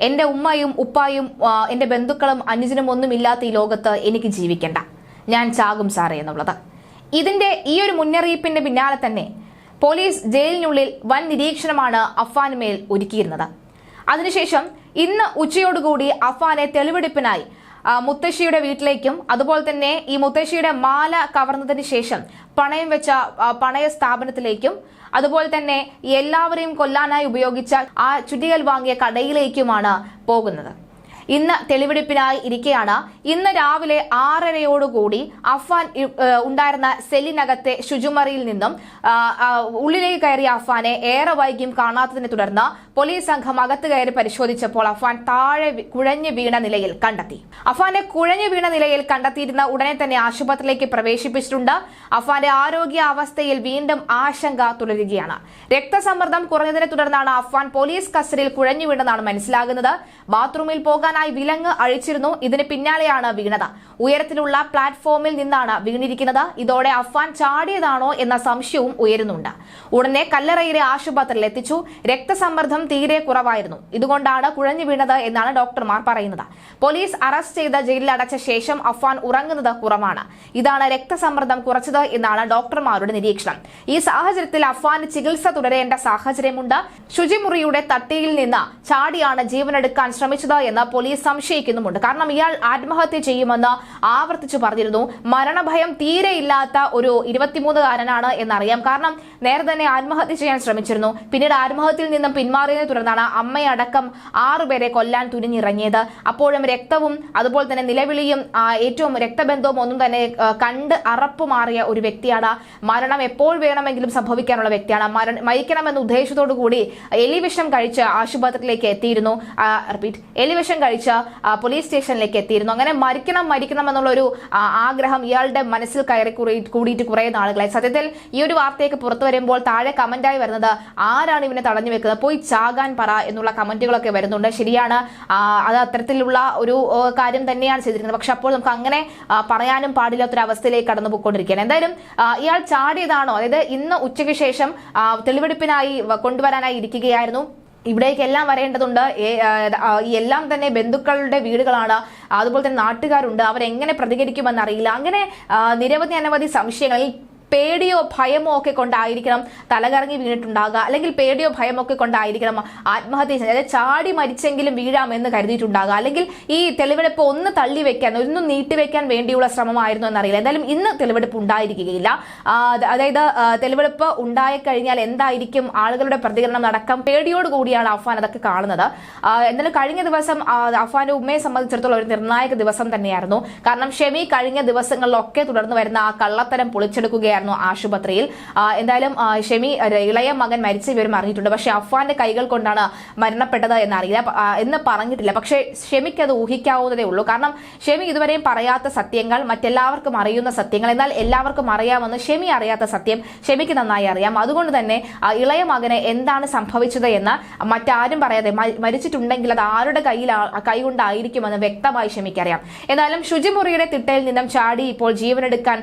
എന്റെ ഉമ്മയും ഉപ്പായും എന്റെ ബന്ധുക്കളും അനുജനും ഒന്നുമില്ലാത്ത ഈ ലോകത്ത് എനിക്ക് ജീവിക്കണ്ട, ഞാൻ ചാകും സാറേ എന്നുള്ളത്. ഇതിന്റെ ഈ ഒരു മുന്നറിയിപ്പിന്റെ പിന്നാലെ തന്നെ പോലീസ് ജയിലിനുള്ളിൽ വൻ നിരീക്ഷണമാണ് അഫ്ഫാന് മേൽ ഒരുക്കിയിരുന്നത്. അതിനുശേഷം ഇന്ന് ഉച്ചയോടുകൂടി അഫ്ഫാനെ തെളിവെടുപ്പിനായി മുത്തശ്ശിയുടെ വീട്ടിലേക്കും അതുപോലെ തന്നെ ഈ മുത്തശ്ശിയുടെ മാല കവർന്നതിന് ശേഷം പണയം വെച്ച പണയ സ്ഥാപനത്തിലേക്കും അതുപോലെ തന്നെ എല്ലാവരെയും കൊല്ലാനായി ഉപയോഗിച്ച ആ ചുറ്റികൽ വാങ്ങിയ കടയിലേക്കുമാണ് പോകുന്നത്. ഇന്ന് തെളിവെടുപ്പിനായി ഇരിക്കെയാണ് ഇന്ന് രാവിലെ 6:30 അഫ്ഫാൻ ഉണ്ടായിരുന്ന സെല്ലിനകത്തെ ശുചിമുറിയിൽ നിന്നും ഉള്ളിലേക്ക് കയറിയ അഫ്ഫാനെ ഏറെ വൈകിയും കാണാത്തതിനെ തുടർന്ന് പോലീസ് സംഘം അകത്ത് കയറി പരിശോധിച്ചപ്പോൾ അഫ്ഫാൻ താഴെ കുഴഞ്ഞു വീണ നിലയിൽ കണ്ടെത്തി. അഫ്ഫാനെ കുഴഞ്ഞു വീണ നിലയിൽ കണ്ടെത്തിയിരുന്ന ഉടനെ തന്നെ ആശുപത്രിയിലേക്ക് പ്രവേശിപ്പിച്ചിട്ടുണ്ട്. അഫ്ഫാന്റെ ആരോഗ്യാവസ്ഥയിൽ വീണ്ടും ആശങ്ക തുടരുകയാണ്. രക്തസമ്മർദ്ദം കുറഞ്ഞതിനെ തുടർന്നാണ് അഫ്ഫാൻ പോലീസ് കസ്റ്റഡിയിൽ കുഴഞ്ഞു വീണെന്നാണ് മനസ്സിലാകുന്നത്. ബാത്റൂമിൽ പോകാനായി വിലങ്ങ് അഴിച്ചിരുന്നു. ഇതിന് പിന്നാലെയാണ് വീണത്. ഉയരത്തിലുള്ള പ്ലാറ്റ്ഫോമിൽ നിന്നാണ് വീണിരിക്കുന്നത്. ഇതോടെ അഫ്ഫാൻ ചാടിയതാണോ എന്ന സംശയവും ഉയരുന്നുണ്ട്. ഉടനെ കല്ലറയിലെ ആശുപത്രിയിൽ എത്തിച്ചു. രക്തസമ്മർദ്ദം തീരെ കുറവായിരുന്നു, ഇതുകൊണ്ടാണ് കുഴഞ്ഞു വീണത് എന്നാണ് ഡോക്ടർമാർ പറയുന്നത്. പോലീസ് അറസ്റ്റ് ചെയ്ത് ജയിലിൽ അടച്ച ശേഷം അഫ്ഫാൻ ഉറങ്ങുന്നത് കുറവാണ്. ഇതാണ് രക്തസമ്മർദ്ദം കുറച്ചത് എന്നാണ് ഡോക്ടർമാരുടെ നിരീക്ഷണം. ഈ സാഹചര്യത്തിൽ അഫ്ഫാന് ചികിത്സ തുടരേണ്ട സാഹചര്യമുണ്ട്. ശുചിമുറിയുടെ തട്ടിയിൽ നിന്ന് ചാടിയാണ് ജീവനെടുക്കാൻ ശ്രമിച്ചത് എന്ന് പോലീസ് സംശയിക്കുന്നുമുണ്ട്. കാരണം ഇയാൾ ആത്മഹത്യ ചെയ്യുമെന്ന് ആവർത്തിച്ചു പറഞ്ഞിരുന്നു. മരണഭയം തീരെ ഇല്ലാത്ത ഒരു 23-കാരനാണ് എന്നറിയാം. കാരണം നേരത്തെ തന്നെ ആത്മഹത്യ ചെയ്യാൻ ശ്രമിച്ചിരുന്നു. പിന്നീട് ആത്മഹത്യയിൽ നിന്നും പിന്മാറിയതിനെ തുടർന്നാണ് അമ്മയടക്കം 6 പേരെ കൊല്ലാൻ തുനിഞ്ഞിറങ്ങിയത്. അപ്പോഴും രക്തവും അതുപോലെ തന്നെ നിലവിളിയും ഏറ്റവും രക്തബന്ധവും ഒന്നും തന്നെ കണ്ട് അറപ്പുമാറിയ ഒരു വ്യക്തിയാണ്. മരണം എപ്പോൾ വേണമെങ്കിലും സംഭവിക്കാനുള്ള വ്യക്തിയാണ്. മരിക്കണമെന്ന ഉദ്ദേശത്തോടു കൂടി എലിവിഷം കഴിച്ച് ആശുപത്രിയിലേക്ക് എത്തിയിരുന്നു. എലിവിഷം കഴിച്ച് പോലീസ് സ്റ്റേഷനിലേക്ക് എത്തിയിരുന്നു. അങ്ങനെ മരിക്കണം എന്നുള്ള ഒരു ആഗ്രഹം ഇയാളുടെ മനസ്സിൽ കയറി കൂടിയിട്ട് കുറെ നാളുകളായി. സത്യത്തിൽ ഈ ഒരു വാർത്തയൊക്കെ പുറത്തു വരുമ്പോൾ താഴെ കമന്റായി വരുന്നത് ആരാണ് ഇവനെ തടഞ്ഞു വെക്കുന്നത്, പോയി ചാകാൻ പറ എന്നുള്ള കമന്റുകളൊക്കെ വരുന്നുണ്ട്. ശരിയാണ്, അത് അത്തരത്തിലുള്ള ഒരു കാര്യം തന്നെയാണ് ചെയ്തിരിക്കുന്നത്. പക്ഷെ അപ്പോൾ നമുക്ക് അങ്ങനെ പറയാനും പാടില്ലാത്തൊരു അവസ്ഥയിലേക്ക് കടന്നു പോയിക്കൊണ്ടിരിക്കുകയാണ്. എന്തായാലും ഇയാൾ ചാടിയതാണോ, അതായത് ഇന്ന് ഉച്ചയ്ക്ക് ശേഷം തെളിവെടുപ്പിനായി കൊണ്ടുവരാനായി ഇരിക്കുകയായിരുന്നു. ഇവിടേക്ക് എല്ലാം വരേണ്ടതുണ്ട്. എല്ലാം തന്നെ ബന്ധുക്കളുടെ വീടുകളാണ്, അതുപോലെ തന്നെ നാട്ടുകാരുണ്ട്. അവരെങ്ങനെ പ്രതികരിക്കുമെന്നറിയില്ല. അങ്ങനെ അനവധി സംശയങ്ങളിൽ പേടിയോ ഭയമോ ഒക്കെ കൊണ്ടായിരിക്കണം തലകറങ്ങി വീണിട്ടുണ്ടാകുക, അല്ലെങ്കിൽ പേടിയോ ഭയമോ ഒക്കെ കൊണ്ടായിരിക്കണം ആത്മഹത്യ ചെയ്യുന്നത്. അതായത് ചാടി മരിച്ചെങ്കിലും വീഴാമെന്ന് കരുതിയിട്ടുണ്ടാകുക, അല്ലെങ്കിൽ ഈ തെളിവെടുപ്പ് ഒന്ന് തള്ളിവെക്കാൻ, ഒന്ന് നീട്ടിവെക്കാൻ വേണ്ടിയുള്ള ശ്രമമായിരുന്നു എന്നറിയില്ല. എന്തായാലും ഇന്ന് തെളിവെടുപ്പ് ഉണ്ടായിരിക്കുകയില്ല. അതായത് തെളിവെടുപ്പ് ഉണ്ടായിക്കഴിഞ്ഞാൽ എന്തായിരിക്കും ആളുകളുടെ പ്രതികരണം അടക്കം പേടിയോട് കൂടിയാണ് അഫ്ഫാൻ അതൊക്കെ കാണുന്നത്. എന്നാലും കഴിഞ്ഞ ദിവസം അഫ്ഫാന്റെ ഉമ്മയെ സംബന്ധിച്ചിടത്തോളം ഒരു നിർണായക ദിവസം തന്നെയായിരുന്നു. കാരണം ഷെമി കഴിഞ്ഞ ദിവസങ്ങളിലൊക്കെ തുടർന്ന് വരുന്ന ആ കള്ളത്തരം പൊളിച്ചെടുക്കുകയായിരുന്നു ആശുപത്രിയിൽ. എന്തായാലും ഷെമി ഇളയ മകൻ മരിച്ച വിവരം അറിഞ്ഞിട്ടുണ്ട്. പക്ഷെ അഫ്ഫാന്റെ കൈകൾ കൊണ്ടാണ് മരണപ്പെട്ടത് എന്നറിയില്ല എന്ന് പറഞ്ഞിട്ടില്ല. പക്ഷേ ഷെമിക്ക് അത് ഊഹിക്കാവുന്നതേ ഉള്ളൂ. കാരണം ഷെമി ഇതുവരെയും പറയാത്ത സത്യങ്ങൾ മറ്റെല്ലാവർക്കും അറിയുന്ന സത്യങ്ങൾ, എന്നാൽ എല്ലാവർക്കും അറിയാമെന്ന് ഷെമി അറിയാത്ത സത്യം ഷെമിക്ക് നന്നായി അറിയാം. അതുകൊണ്ട് തന്നെ ഇളയ മകന് എന്താണ് സംഭവിച്ചത് എന്ന് മറ്റാരും പറയാതെ, മരിച്ചിട്ടുണ്ടെങ്കിൽ അത് ആരുടെ കൈ കൊണ്ടായിരിക്കുമെന്ന് വ്യക്തമായി ഷെമിക്കറിയാം. എന്നാലും ശുചിമുറിയുടെ തിട്ടയിൽ നിന്നും ചാടി ഇപ്പോൾ ജീവനെടുക്കാൻ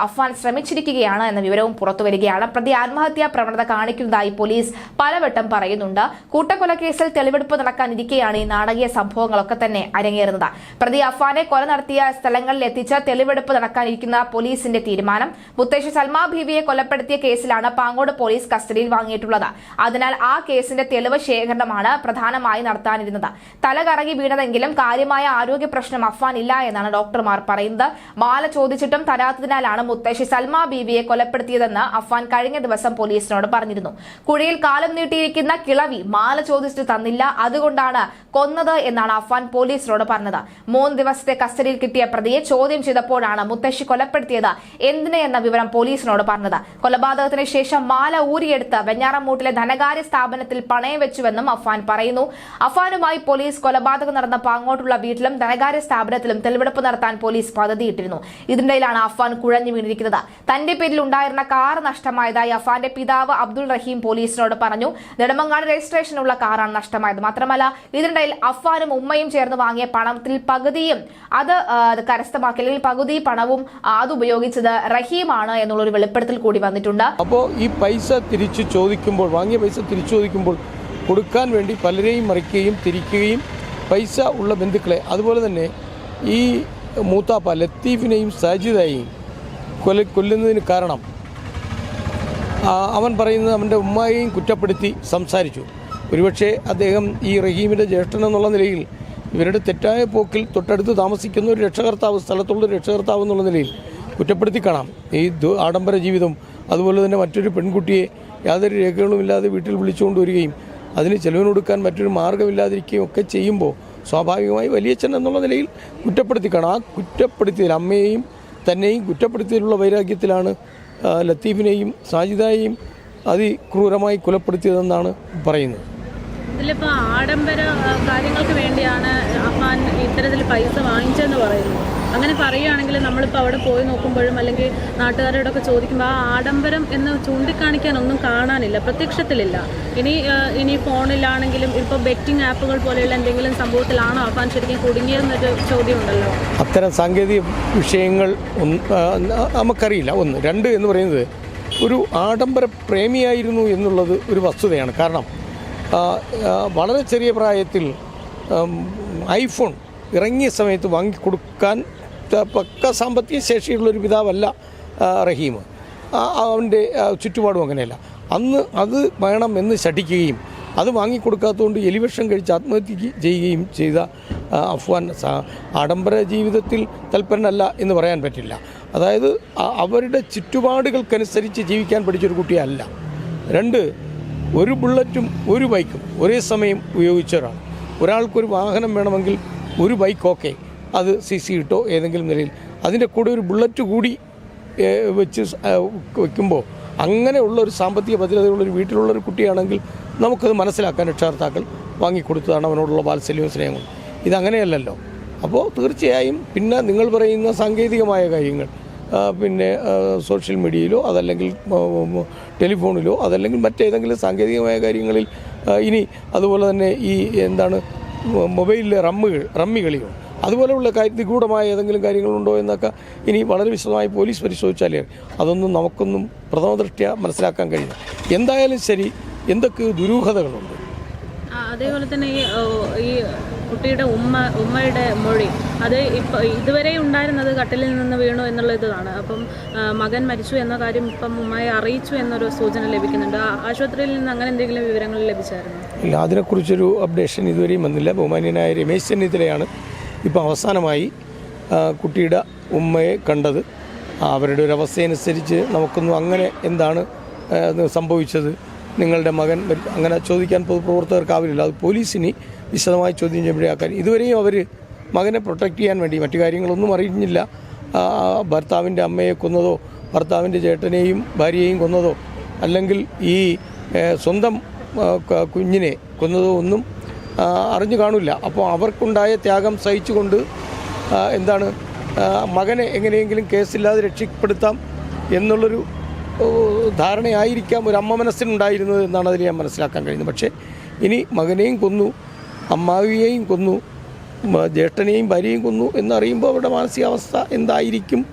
അഫ്ഫാൻ ശ്രമിച്ചിരിക്കുകയാണ് എന്ന വിവരവും പുറത്തുവരികയാണ്. പ്രതി ആത്മഹത്യാ പ്രവണത കാണിക്കുന്നതായി പോലീസ് പലവട്ടം പറയുന്നുണ്ട്. കൂട്ടക്കൊലക്കേസിൽ തെളിവെടുപ്പ് നടക്കാനിരിക്കെയാണ് ഈ നാടകീയ സംഭവങ്ങളൊക്കെ തന്നെ അരങ്ങേറുന്നത്. പ്രതി അഫ്ഫാനെ കൊല നടത്തിയ സ്ഥലങ്ങളിൽ എത്തിച്ച് തെളിവെടുപ്പ് നടക്കാനിരിക്കുന്ന പോലീസിന്റെ തീരുമാനം. മുത്തശ്ശി സൽമാ ബീവിയെ കൊലപ്പെടുത്തിയ കേസിലാണ് പാങ്ങോട് പോലീസ് കസ്റ്റഡിയിൽ വാങ്ങിയിട്ടുള്ളത്. അതിനാൽ ആ കേസിന്റെ തെളിവ് ശേഖരണമാണ് പ്രധാനമായി നടത്താനിരുന്നത്. തലകറങ്ങി വീണതെങ്കിലും കാര്യമായ ആരോഗ്യ പ്രശ്നം അഫ്ഫാൻ ഇല്ല എന്നാണ് ഡോക്ടർമാർ പറയുന്നത്. മാല ചോദിച്ചിട്ടും തരാത്തതിനാലാണ് മുത്തശ്ശി സൽമാ ബീവിയെ കൊലപ്പെടുത്തിയതെന്ന് അഫ്ഫാൻ കഴിഞ്ഞ ദിവസം പോലീസിനോട് പറഞ്ഞിരുന്നു. കുഴിയിൽ കാലം നീട്ടിയിരിക്കുന്ന കിളവി മാല ചോദിച്ചിട്ട് തന്നില്ല, അതുകൊണ്ടാണ് കൊന്നത് എന്നാണ് അഫ്ഫാൻ പോലീസിനോട് പറഞ്ഞത്. 3 ദിവസത്തെ കസ്റ്റഡിയിൽ കിട്ടിയ പ്രതിയെ ചോദ്യം ചെയ്തപ്പോഴാണ് മുത്തശ്ശി കൊലപ്പെടുത്തിയത് എന്തിന് എന്ന വിവരം പോലീസിനോട് പറഞ്ഞത്. കൊലപാതകത്തിന് ശേഷം മാല ഊരിയെടുത്ത് വെഞ്ഞാറമൂട്ടിലെ ധനകാര്യ സ്ഥാപനത്തിൽ പണയം വെച്ചുവെന്നും അഫ്ഫാൻ പറയുന്നു. അഫ്ഫാനുമായി പോലീസ് കൊലപാതകം നടന്ന പാങ്ങോട്ടുള്ള വീട്ടിലും ധനകാര്യ സ്ഥാപനത്തിലും തെളിവെടുപ്പ് നടത്താൻ പോലീസ് പദ്ധതിയിട്ടിരുന്നു. ഇതിനിടയിലാണ് അഫ്ഫാൻ കുഴഞ്ഞു വീണിരിക്കുന്നത്. തന്റെ പേരിൽ ഉണ്ടായിരുന്ന കാർ നഷ്ടമായതായി അഫ്ഫാന്റെ പിതാവ് അബ്ദുൾ റഹീം പോലീസിനോട് പറഞ്ഞു. നെടുമങ്ങാട് രജിസ്ട്രേഷനുള്ള കാറാണ് നഷ്ടമായത്. മാത്രമല്ല ഇതിനിടയിൽ അഫ്ഫാനും ഉമ്മയും ചേർന്ന് വാങ്ങിയ പണത്തിൽ പകുതിയും അത് കരസ്ഥമാക്കി, അല്ലെങ്കിൽ പകുതി പണവും അത് ഉപയോഗിച്ചത് റഹീമാണ് എന്നുള്ളൊരു വെളിപ്പെടുത്തൽ കൂടി വന്നിട്ടുണ്ട്. അപ്പോൾ ഈ പൈസ തിരിച്ചു ചോദിക്കുമ്പോൾ, വാങ്ങിയ പൈസ തിരിച്ചു ചോദിക്കുമ്പോൾ കൊടുക്കാൻ വേണ്ടി പലരെയും മറിക്കുകയും തിരിക്കുകയും പൈസ ഉള്ള ബന്ധുക്കളെ, അതുപോലെ തന്നെ ഈ മൂത്താപ്പ ലത്തീഫിനെയും സാജിദയെയും കൊല്ലുന്നതിന് കാരണം അവൻ പറയുന്നത് അവൻ്റെ ഉമ്മായെയും കുറ്റപ്പെടുത്തി സംസാരിച്ചു. ഒരുപക്ഷെ അദ്ദേഹം ഈ റഹീമിൻ്റെ ജ്യേഷ്ഠൻ എന്നുള്ള നിലയിൽ ഇവരുടെ തെറ്റായ പോക്കിൽ തൊട്ടടുത്ത് താമസിക്കുന്ന ഒരു രക്ഷകർത്താവ്, സ്ഥലത്തുള്ള രക്ഷകർത്താവ് എന്നുള്ള നിലയിൽ കുറ്റപ്പെടുത്തി കാണാം. ഈ ആഡംബര ജീവിതം, അതുപോലെ തന്നെ മറ്റൊരു പെൺകുട്ടിയെ യാതൊരു രേഖകളുമില്ലാതെ വീട്ടിൽ വിളിച്ചുകൊണ്ട് വരികയും അതിന് ചെലവിന് കൊടുക്കാൻ മറ്റൊരു മാർഗ്ഗമില്ലാതിരിക്കുകയും ഒക്കെ ചെയ്യുമ്പോൾ സ്വാഭാവികമായി വലിയച്ഛൻ എന്നുള്ള നിലയിൽ കുറ്റപ്പെടുത്തി കാണാം. ആ കുറ്റപ്പെടുത്തിയതിൽ അമ്മയെയും തന്നെയും കുറ്റപ്പെടുത്തിയതിലുള്ള വൈരാഗ്യത്തിലാണ് ലത്തീഫിനെയും സാജിദയെയും അതിക്രൂരമായി കൊലപ്പെടുത്തിയതെന്നാണ് പറയുന്നത്. ഇതിലിപ്പോൾ ആഡംബര കാര്യങ്ങൾക്ക് വേണ്ടിയാണ് അഫാൻ ഇത്തരത്തിൽ പൈസ വാങ്ങിച്ചതെന്ന് പറയുന്നു. അങ്ങനെ പറയുകയാണെങ്കിൽ നമ്മളിപ്പോൾ അവിടെ പോയി നോക്കുമ്പോഴും അല്ലെങ്കിൽ നാട്ടുകാരോടൊക്കെ ചോദിക്കുമ്പോൾ ആ ആഡംബരം എന്ന് ചൂണ്ടിക്കാണിക്കാനൊന്നും കാണാനില്ല, പ്രത്യക്ഷത്തിലില്ല. ഇനി ഫോണിലാണെങ്കിലും ഇപ്പോൾ ബെറ്റിംഗ് ആപ്പുകൾ പോലെയുള്ള എന്തെങ്കിലും സംഭവത്തിലാണോ അഫാൻ ശരിക്കും കുടുങ്ങിയതെന്നൊരു ചോദ്യമുണ്ടല്ലോ. അത്തരം സാങ്കേതിക വിഷയങ്ങൾ നമുക്കറിയില്ല. ഒന്ന്. രണ്ട് എന്ന് പറയുന്നത് ഒരു ആഡംബര പ്രേമിയായിരുന്നു എന്നുള്ളത് ഒരു വസ്തുതയാണ്. കാരണം വളരെ ചെറിയ പ്രായത്തിൽ ഐഫോൺ ഇറങ്ങിയ സമയത്ത് വാങ്ങിക്കൊടുക്കാൻ പക്ക സാമ്പത്തിക ശേഷിയുള്ളൊരു പിതാവല്ല റഹീം. അവൻ്റെ ചുറ്റുപാടും അങ്ങനെയല്ല. അന്ന് അത് വേണമെന്ന് ശഠിക്കുകയും അത് വാങ്ങിക്കൊടുക്കാത്തതുകൊണ്ട് എലിവിഷം കഴിച്ച് ആത്മഹത്യ ചെയ്യുകയും ചെയ്ത അഫ്വാൻ ആഡംബര ജീവിതത്തിൽ തൽപരനല്ല എന്ന് പറയാൻ പറ്റില്ല. അതായത് അവരുടെ ചുറ്റുപാടുകൾക്കനുസരിച്ച് ജീവിക്കാൻ പഠിച്ചൊരു കുട്ടിയല്ല. രണ്ട്, ഒരു ബുള്ളറ്റും ഒരു ബൈക്കും ഒരേ സമയം ഉപയോഗിച്ചവരാണ്. ഒരാൾക്കൊരു വാഹനം വേണമെങ്കിൽ ഒരു ബൈക്ക് ഓക്കെ, അത് CC ഇട്ടോ ഏതെങ്കിലും നിലയിൽ, അതിൻ്റെ കൂടെ ഒരു ബുള്ളറ്റ് കൂടി വയ്ക്കുമ്പോൾ അങ്ങനെയുള്ള ഒരു സാമ്പത്തിക ഭദ്രതയുള്ളൊരു വീട്ടിലുള്ളൊരു കുട്ടിയാണെങ്കിൽ നമുക്കത് മനസ്സിലാക്കാൻ രക്ഷകർത്താക്കൾ വാങ്ങിക്കൊടുത്തതാണ് അവനോടുള്ള വാത്സല്യവും സ്നേഹവും. ഇതങ്ങനെയല്ലല്ലോ. അപ്പോൾ തീർച്ചയായും പിന്നെ നിങ്ങൾ പറയുന്ന സാങ്കേതികമായ കാര്യങ്ങൾ, പിന്നെ സോഷ്യൽ മീഡിയയിലോ അതല്ലെങ്കിൽ ടെലിഫോണിലോ അതല്ലെങ്കിൽ മറ്റേതെങ്കിലും സാങ്കേതികമായ കാര്യങ്ങളിൽ ഇനി അതുപോലെ തന്നെ ഈ മൊബൈലിലെ റമ്മി കളിയോ അതുപോലെയുള്ള നിഗൂഢമായ ഏതെങ്കിലും കാര്യങ്ങളുണ്ടോ എന്നൊക്കെ ഇനി വളരെ വിശദമായി പോലീസ് പരിശോധിച്ചാലേ അതൊന്നും നമുക്കൊന്നും പ്രഥമ ദൃഷ്ട്യാ മനസ്സിലാക്കാൻ കഴിയില്ല. എന്തായാലും ശരി, എന്തൊക്കെ ദുരൂഹതകളുണ്ട്. അതേപോലെ തന്നെ ഈ കുട്ടിയുടെ ഉമ്മയുടെ മൊഴി, അത് ഇപ്പോൾ ഇതുവരെ ഉണ്ടായിരുന്നത് കട്ടിലിൽ നിന്ന് വീണു എന്നുള്ള ഇതാണ്. അപ്പം മകൻ മരിച്ചു എന്ന കാര്യം ഇപ്പം ഉമ്മയെ അറിയിച്ചു എന്നൊരു സൂചന ലഭിക്കുന്നുണ്ട്. ആശുപത്രിയിൽ നിന്ന് അങ്ങനെ എന്തെങ്കിലും വിവരങ്ങൾ ലഭിച്ചായിരുന്നു? ഇല്ല, അതിനെക്കുറിച്ചൊരു അപ്ഡേഷൻ ഇതുവരെയും വന്നില്ല. ബഹുമാന്യനായ രമേശ് ചെന്നിത്തലയാണ് ഇപ്പോൾ അവസാനമായി കുട്ടിയുടെ ഉമ്മയെ കണ്ടത്. അവരുടെ ഒരു അവസ്ഥയനുസരിച്ച് നമുക്കൊന്നും അങ്ങനെ എന്താണ് സംഭവിച്ചത്, നിങ്ങളുടെ മകൻ അങ്ങനെ ചോദിക്കാൻ പൊതുപ്രവർത്തകർക്കാവില്ല. അത് പോലീസിന് വിശദമായി ചോദ്യം ചെയ്യുമ്പോഴാക്കാൻ. ഇതുവരെയും അവർ മകനെ പ്രൊട്ടക്റ്റ് ചെയ്യാൻ വേണ്ടി മറ്റു കാര്യങ്ങളൊന്നും അറിഞ്ഞില്ല. ഭർത്താവിൻ്റെ അമ്മയെ കൊന്നതോ ഭർത്താവിൻ്റെ ചേട്ടനെയും ഭാര്യയെയും കൊന്നതോ അല്ലെങ്കിൽ ഈ സ്വന്തം കുഞ്ഞിനെ കൊന്നതോ ഒന്നും അറിഞ്ഞു കാണില്ല. അപ്പോൾ അവർക്കുണ്ടായ ത്യാഗം സഹിച്ചുകൊണ്ട് മകനെ എങ്ങനെയെങ്കിലും കേസില്ലാതെ രക്ഷപ്പെടുത്താം എന്നുള്ളൊരു ധാരണയായിരിക്കാം ഒരു അമ്മ മനസ്സിനുണ്ടായിരുന്നത് എന്നാണ് അതിൽ ഞാൻ മനസ്സിലാക്കാൻ കഴിയുന്നത്. പക്ഷേ ഇനി മകനെയും കൊന്നു, അമ്മാവിയെയും കൊന്നു, ജ്യേഷ്ഠനെയും ഭാര്യയെയും കൊന്നു എന്നറിയുമ്പോൾ അവരുടെ മാനസികാവസ്ഥ എന്തായിരിക്കും?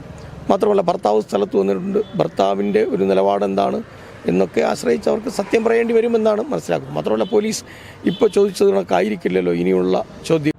മാത്രമല്ല ഭർത്താവ് സ്ഥലത്ത് വന്നിട്ടുണ്ട്, ഭർത്താവിൻ്റെ ഒരു നിലപാടെന്താണ് എന്നൊക്കെ ആശ്രയിച്ച് അവർക്ക് സത്യം പറയേണ്ടി വരുമെന്നാണ് മനസ്സിലാക്കുന്നത്. മാത്രമല്ല പോലീസ് ഇപ്പോൾ ചോദിച്ചത് കണക്കായിരിക്കില്ലല്ലോ ഇനിയുള്ള ചോദ്യം.